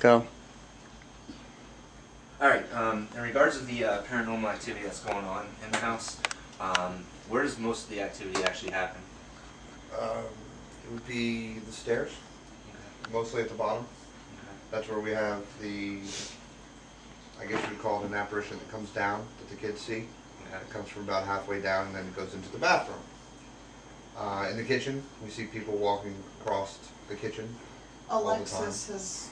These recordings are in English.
Go. Alright, in regards to the paranormal activity that's going on in the house, where does most of the activity actually happen? It would be the stairs, Okay. mostly at the bottom. Okay. That's where we have the, I guess you'd call it an apparition that comes down that the kids see. Okay. It comes from about halfway down and then it goes into the bathroom. In the kitchen, we see people walking across the kitchen all the time. Alexis has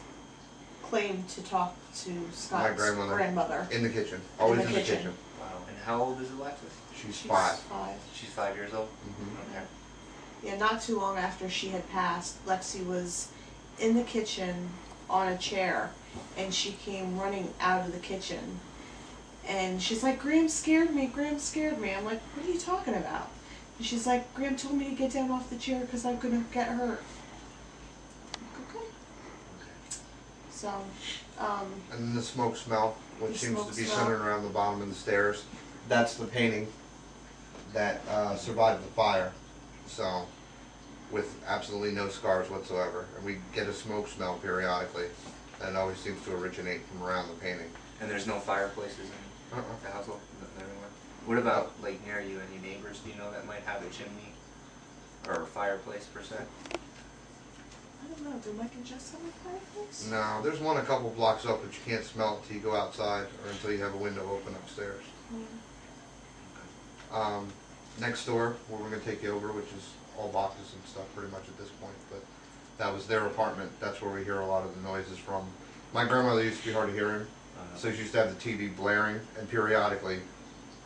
claimed to talk to My Scott's grandmother. In the kitchen. Always in the kitchen. Wow. And how old is Alexis? She's 5. 5. She's 5 years old? Mm-hmm. Okay. Yeah, not too long after she had passed, Lexi was in the kitchen on a chair, and she came running out of the kitchen. And she's like, Graham scared me, Graham scared me. I'm like, what are you talking about? And she's like, Graham told me to get down off the chair because I'm going to get hurt. I'm like, okay. So, And then the smoke smell, which The seems smoke to be smell. centered around the bottom of the stairs. That's the painting that survived the fire. So, with absolutely no scars whatsoever. And we get a smoke smell periodically. And it always seems to originate from around the painting. And there's no fireplaces in the household? Everywhere? What about, like, near you, any neighbors, do you know, that might have a chimney? Or a fireplace, per se? I don't know, do Mike and Jess have a fireplace? No, there's one a couple blocks up, but you can't smell it until you go outside or until you have a window open upstairs. Next door, where we're going to take you over, which is all boxes and stuff pretty much at this point, but that was their apartment. That's where we hear a lot of the noises from. My grandmother used to be hard of hearing, so she used to have the TV blaring, and periodically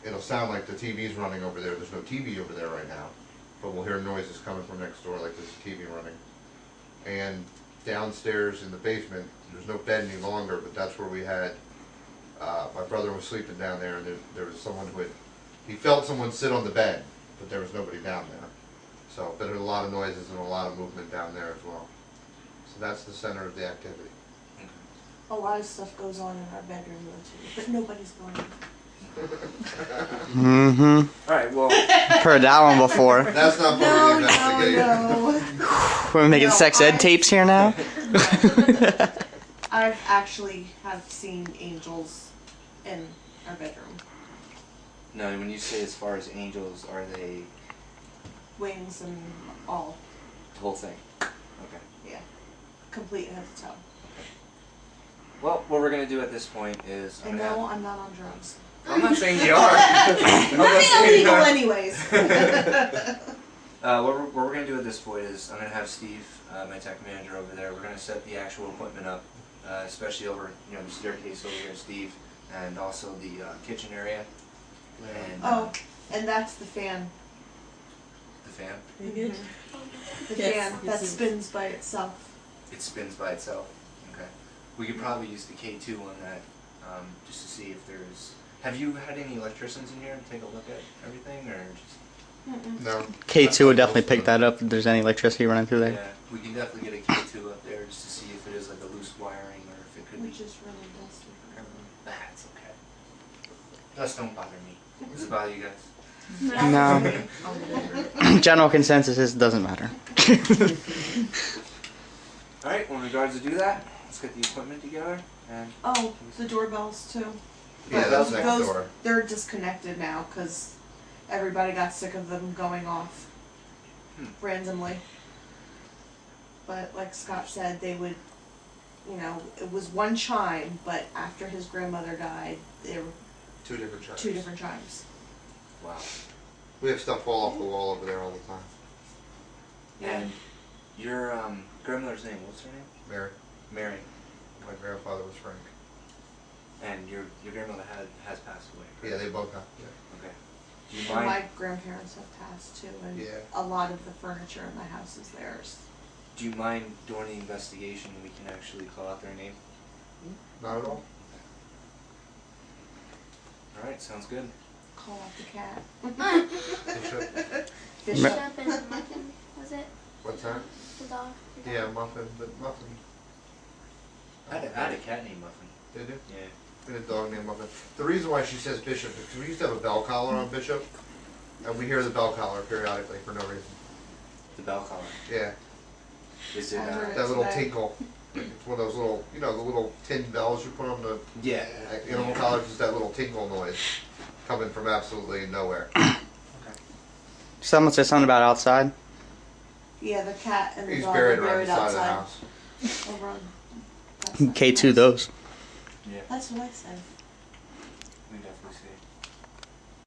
it'll sound like the TV's running over there. There's no TV over there right now, but we'll hear noises coming from next door like there's a TV running. And downstairs in the basement, there's no bed any longer, but that's where we had, my brother was sleeping down there, and there was someone who had, he felt someone sit on the bed, but there was nobody down there. So, but there were a lot of noises and a lot of movement down there as well. So that's the center of the activity. A lot of stuff goes on in our bedroom though too, but nobody's going in. Mm-hmm. Alright, well... Heard that one before. That's not part of the investigation. No. We're making No, sex ed tapes here now? I've actually have seen angels in our bedroom. No, when you say as far as angels, are they Wings and all. the whole thing? Okay. Yeah. Complete head to toe. Well, what we're going to do at this point is... And no, I'm not on drugs. I'm not saying you are. I'm not saying you Illegal are. anyways. What we're going to do at this point is I'm going to have Steve, my tech manager over there, we're going to set the actual equipment up, especially over the staircase over here, Steve, and also the kitchen area. And, Oh, and that's the fan. the fan. The Yes, fan you that see. spins by itself. It spins by itself. Okay. We could probably use the K2 on that, just to see if there's... Have you had any electricians in here to take a look at everything, or just... No. K2 would definitely pick that up if there's any electricity running through there. Yeah, we can definitely get a K2 up there just to see if it is like a loose wiring or if it could be... Which is really dusty. That's okay. Dust don't bother me. Does it bother you guys? No. General consensus is it doesn't matter. Alright, well in regards to do that, let's get the equipment together and... Oh, the doorbells too. Yeah, But that's next those, door. They're disconnected now because everybody got sick of them going off randomly. But like Scott said, they would, it was one chime, but after his grandmother died, there were 2 different chimes. 2 different chimes. Wow. We have stuff fall off the wall over there all the time. And your grandmother's name, what's her name? Mary. Mary. My grandfather was Frank. And your grandmother has passed away, correct? Yeah, they both have. Yeah. Okay. Do you And mind... my grandparents have passed too, and Yeah. a lot of the furniture in my house is theirs. Do you mind during the investigation we can actually call out their name? Not at all. Alright, sounds good. Call out the cat. Bishop. Bishop. and Muffin, was it? What's that? The dog? Yeah, Muffin. But Muffin. I had a cat named Muffin. Did you? Yeah. And a dog named Muffin. The reason why she says Bishop is because we used to have a bell collar on Bishop. And we hear the bell collar periodically for no reason. The bell collar. Yeah. Is it, I heard it. That little today. tinkle. It's one of those little, you know, the little tin bells you put on the Yeah. animal collars. It's that little tinkle noise coming from absolutely nowhere. Someone said something about outside. Yeah, the cat and the He's dog buried are around the buried side of the outside. house. Over on that side. K2 those. Yeah. That's what I said. We definitely see.